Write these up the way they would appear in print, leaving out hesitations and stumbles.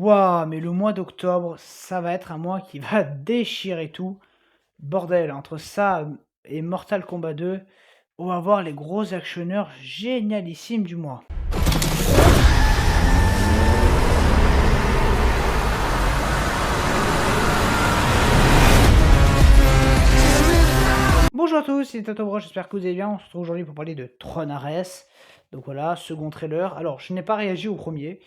Waouh, mais le mois d'octobre, ça va être un mois qui va déchirer tout. Bordel, entre ça et Mortal Kombat 2, on va voir les gros actionneurs génialissimes du mois. Bonjour à tous, c'est Totobro, j'espère que vous allez bien. On se retrouve aujourd'hui pour parler de Tron Ares. Donc voilà, second trailer. Alors, je n'ai pas réagi au premier,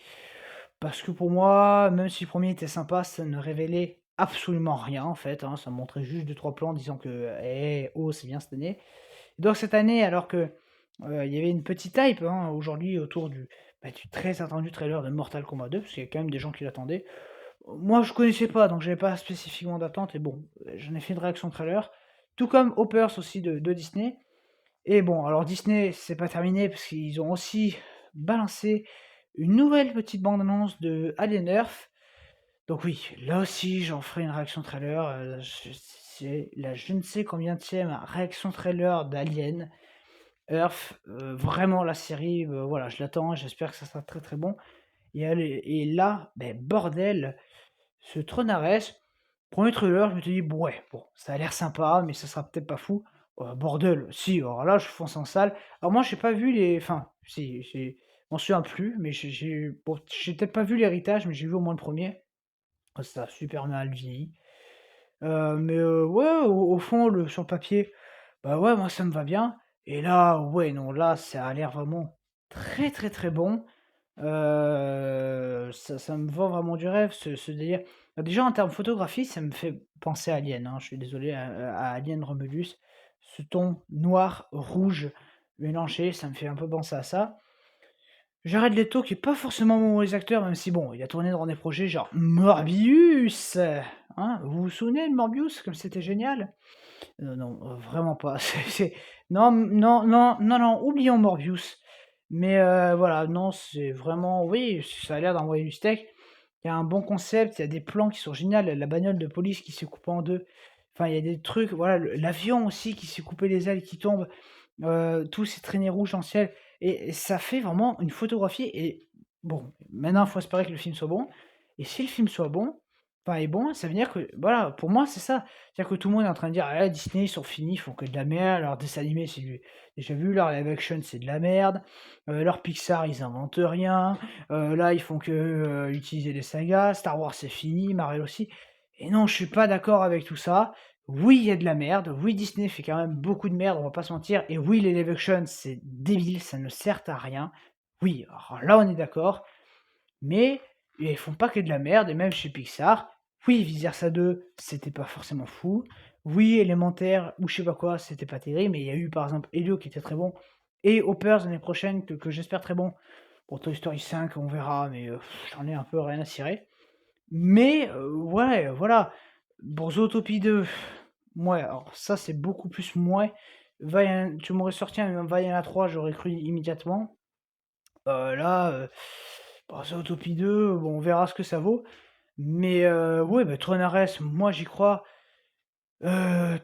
parce que pour moi, même si le premier était sympa, ça ne révélait absolument rien en fait, hein. Ça montrait juste deux trois plans disant que oh, c'est bien cette année. Donc cette année, alors que il y avait une petite hype hein, aujourd'hui autour du très attendu trailer de Mortal Kombat 2, parce qu'il y a quand même des gens qui l'attendaient. Moi, je connaissais pas, donc j'avais pas spécifiquement d'attente, et bon, j'en ai fait une réaction trailer. Tout comme Hoppers aussi de Disney. Et bon, alors Disney, c'est pas terminé, parce qu'ils ont aussi balancé une nouvelle petite bande-annonce de Alien Earth. Donc oui, là aussi, j'en ferai une réaction trailer. C'est la je ne sais combienième réaction trailer d'Alien Earth. Vraiment la série, voilà, je l'attends, j'espère que ça sera très très bon. Et là, ben bordel, ce Tronares, premier trailer, je me suis dit: «Bon ouais, bon, ça a l'air sympa, mais ça sera peut-être pas fou». Bordel, si, alors là, je fonce en salle. Alors moi, j'ai pas vu les enfin, si, j'ai je m'en souviens plus, mais j'ai peut-être pas vu l'héritage, mais j'ai vu au moins le premier. Ça a super mal vieilli. Ouais, au fond, sur le papier, bah, ouais, moi ça me va bien et là, ouais, non, là, ça a l'air vraiment très, très, très bon. Ça me vend vraiment du rêve ce délire. Bah, déjà en termes photographie, ça me fait penser à Alien, hein, je suis désolé, à Alien Romulus. Ce ton noir, rouge mélangé, ça me fait un peu penser à ça. Jared Leto qui est pas forcément mon mauvais acteur, même si bon, il a tourné dans des projets genre Morbius! Hein, vous vous souvenez de Morbius? Comme c'était génial? Non, vraiment pas. Non, non, non, non, non, oublions Morbius. Mais voilà, non, c'est vraiment oui, ça a l'air d'envoyer du steak. Il y a un bon concept, il y a des plans qui sont géniaux, la bagnole de police qui s'est coupée en 2. Enfin, il y a des trucs, voilà, l'avion aussi qui s'est coupé les ailes, qui tombe, tous ces traînées rouges dans le ciel et ça fait vraiment une photographie et bon, maintenant il faut espérer que le film soit bon et si le film soit bon, enfin est bon, ça veut dire que voilà, pour moi c'est ça. C'est-à-dire que tout le monde est en train de dire: «Ah Disney ils sont finis, ils font que de la merde, leurs dessins animés c'est du déjà vu, leur live action c'est de la merde, leur Pixar ils inventent rien, là ils font que, utiliser des sagas, Star Wars c'est fini, Marvel aussi» et non, je suis pas d'accord avec tout ça. Oui, il y a de la merde, oui Disney fait quand même beaucoup de merde, on va pas se mentir et oui les live action c'est débile, ça ne sert à rien. Oui, alors là on est d'accord, mais ils font pas que de la merde et même chez Pixar, oui, Vice-Versa 2, c'était pas forcément fou. Oui, Élémentaire ou je sais pas quoi, c'était pas terrible, mais il y a eu par exemple Helio qui était très bon et Hoppers l'année prochaine que j'espère très bon. Pour Toy Story 5, on verra, mais j'en ai un peu rien à cirer. Mais ouais, voilà. Pour Zootopie 2, mouais, alors ça c'est beaucoup plus mouais. Vaiana tu m'aurais sorti un Vaiana 3, j'aurais cru immédiatement. Là, bah, Zootopie 2, bon, on verra ce que ça vaut. Mais ouais, bah, Tronares, moi j'y crois.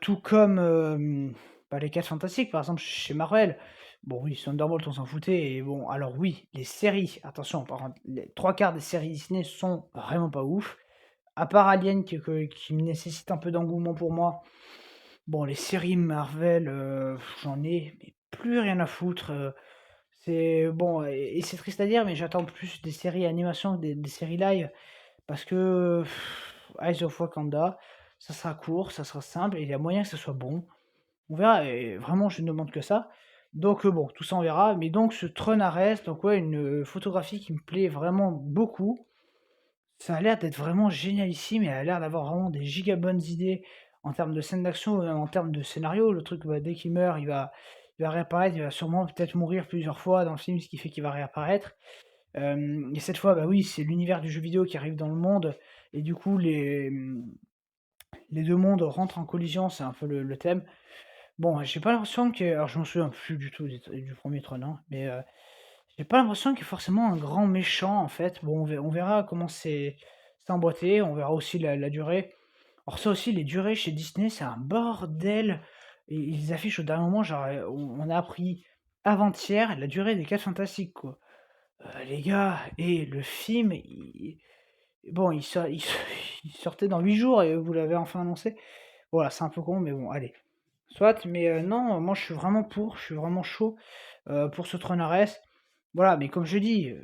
Tout comme, bah, les 4 Fantastiques, par exemple, chez Marvel. Bon oui, Thunderbolt, on s'en foutait et bon, alors oui, les séries, attention, par contre, les 3/4 des séries Disney sont vraiment pas ouf. À part Alien qui me nécessite un peu d'engouement pour moi. Bon, les séries Marvel, j'en ai mais plus rien à foutre, c'est bon et c'est triste à dire, mais j'attends plus des séries animation que des séries live parce que Eyes of Wakanda, ça sera court, ça sera simple et il y a moyen que ça soit bon. On verra et vraiment je ne demande que ça. Donc bon, tout ça on verra, mais donc ce Tron Ares, donc ouais, une photographie qui me plaît vraiment beaucoup. Ça a l'air d'être vraiment génialissime et elle a l'air d'avoir vraiment des giga bonnes idées en termes de scènes d'action ou même en termes de scénario. Le truc, bah, dès qu'il meurt, il va réapparaître, il va sûrement peut-être mourir plusieurs fois dans le film, ce qui fait qu'il va réapparaître. Et cette fois, bah oui, c'est l'univers du jeu vidéo qui arrive dans le monde et du coup les 2 mondes rentrent en collision, c'est un peu le thème. Bon, j'ai pas l'impression que alors je m'en souviens plus du tout du 1er Tron, hein, mais j'ai pas l'impression qu'il y ait forcément un grand méchant, en fait. Bon, on verra comment c'est emboîté, on verra aussi la durée. Alors ça aussi, les durées chez Disney, c'est un bordel et ils affichent au dernier moment, genre, on a appris avant-hier la durée des 4 Fantastiques, quoi. Les gars et le film, Bon, il sortait dans 8 jours et vous l'avez enfin annoncé. Voilà, c'est un peu con, mais bon, allez. Soit, mais non, moi je suis vraiment chaud pour ce Tron Ares. Voilà, mais comme je dis,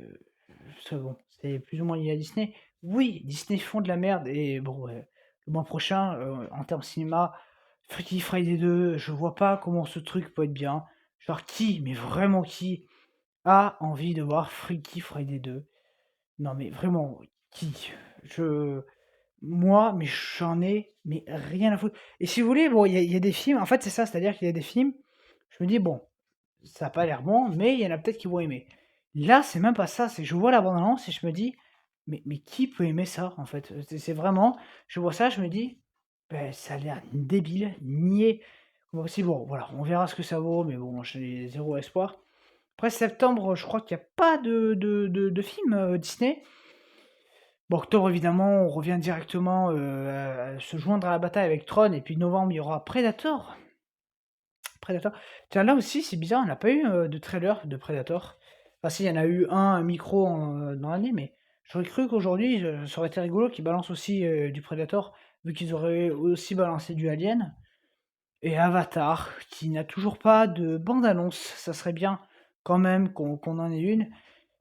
c'est bon, c'est plus ou moins lié à Disney. Oui, Disney font de la merde et bon, ouais, le mois prochain, en termes cinéma, Freaky Friday 2, je vois pas comment ce truc peut être bien. Genre qui, mais vraiment qui, a envie de voir Freaky Friday 2? Non mais vraiment, qui? Je Moi, mais j'en ai mais rien à foutre. Et si vous voulez, bon, il y a des films, en fait, c'est ça, c'est-à-dire qu'il y a des films, je me dis: «Bon, ça a pas l'air bon, mais il y en a peut-être qui vont aimer». Là, c'est même pas ça, c'est je vois la bande annonce et je me dis: «Mais qui peut aimer ça, en fait?» C'est vraiment je vois ça, je me dis: «Beh, ça a l'air débile, niais, pas possible». Bon, voilà, on verra ce que ça vaut, mais bon, j'ai zéro espoir. Après septembre, je crois qu'il y a pas de film, Disney. Bon, octobre, évidemment, on revient directement, à se joindre à la bataille avec Tron et puis novembre, il y aura Predator. Predator. Tiens, là aussi, c'est bizarre, on n'a pas eu, de trailer de Predator. Enfin si, il y en a eu un micro dans l'année, mais j'aurais cru qu'aujourd'hui, ça aurait été rigolo qu'ils balancent aussi, du Predator, vu qu'ils auraient aussi balancé du Alien. Et Avatar, qui n'a toujours pas de bande annonce. Ça serait bien quand même qu'on en ait une.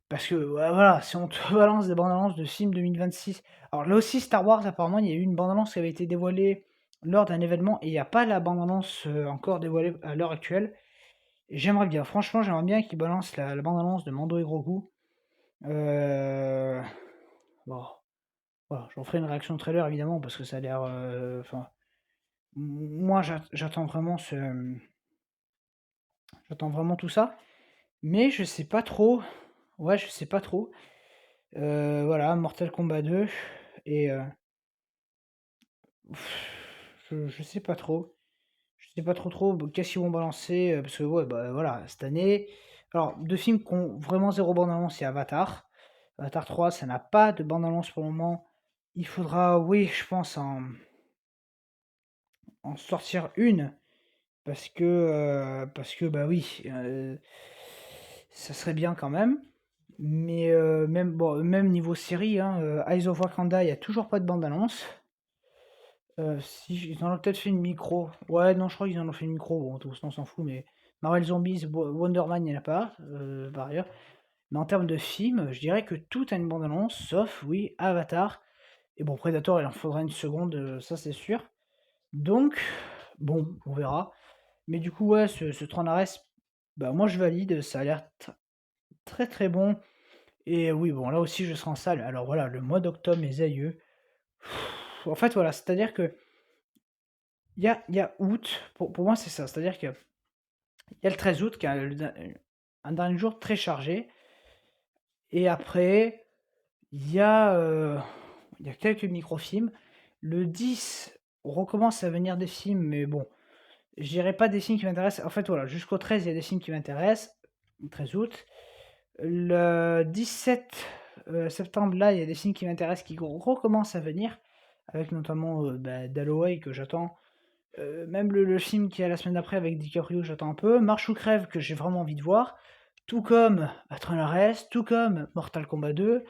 Parce que ouais, voilà, si on te balance des bandes annonces de films 2026. Alors là aussi, Star Wars, apparemment, il y a eu une bande annonce qui avait été dévoilée lors d'un événement et il n'y a pas la bande annonce encore dévoilée à l'heure actuelle. Et j'aimerais bien, franchement, j'aimerais bien qu'ils balancent la bande annonce de Mando et Grogu. Euh... Bon, voilà, j'en ferai une réaction trailer évidemment parce que ça a l'air. Enfin, moi, j'attends vraiment tout ça. Mais je sais pas trop. Ouais, je sais pas trop. Voilà, Mortal Kombat 2. Et je sais pas trop. Je sais pas trop qu'est-ce qu'ils vont balancer. Parce que ouais, bah voilà, cette année. Alors, deux films qui ont vraiment zéro bande-annonce, c'est Avatar. Avatar 3, ça n'a pas de bande-annonce pour le moment. Il faudra, oui, je pense, en sortir une. Parce que bah oui, ça serait bien quand même. Mais même, bon, même niveau série, hein, Eyes of Wakanda, il n'y a toujours pas de bande-annonce. Si, ils en ont peut-être fait une micro. Ouais, non, je crois qu'ils en ont fait une micro. Bon, tout ça, on s'en fout, mais Marvel Zombies, Wonder Man, il n'y en a pas, par ailleurs. Mais en termes de film, je dirais que tout a une bande-annonce, sauf, oui, Avatar. Et bon, Predator, il en faudra une seconde, ça c'est sûr. Donc, bon, on verra. Mais du coup, ouais, ce Tron Ares, bah, moi je valide, ça a l'air très très bon. Et oui, bon, là aussi je serai en salle. Alors voilà, le mois d'octobre, mes aïeux. En fait, voilà, c'est-à-dire que il y a août, pour moi c'est ça, c'est-à-dire qu'il y a le 13 août qui est un dernier jour très chargé, et après, il y a quelques microfilms. Le 10, on recommence à venir des films, mais bon, je dirais pas des films qui m'intéressent. En fait, voilà, jusqu'au 13, il y a des films qui m'intéressent, le 13 août. Le 17 septembre, là, il y a des films qui m'intéressent qui recommencent à venir, avec notamment bah, Dalloway que j'attends. Même le film qui est la semaine d'après avec DiCaprio, j'attends un peu. Marche ou crève que j'ai vraiment envie de voir. Tout comme Tron Ares, tout comme Mortal Kombat 2.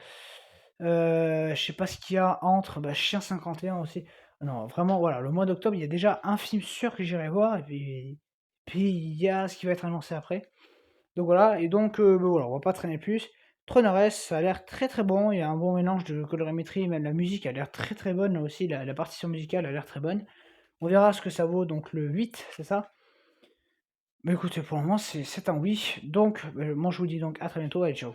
Je sais pas ce qu'il y a entre Chien 51 aussi. Non, vraiment, voilà, le mois d'octobre, il y a déjà un film sûr que j'irai voir, et puis il y a ce qui va être annoncé après. Donc voilà, et donc voilà, on va pas traîner plus. Tron Ares, ça a l'air très très bon, il y a un bon mélange de colorimétrie, même la musique a l'air très très bonne aussi, la partition musicale a l'air très bonne. On verra ce que ça vaut, donc le 8, c'est ça? Mais écoutez, pour le moment, c'est un oui. Donc, moi je vous dis donc à très bientôt, et ciao.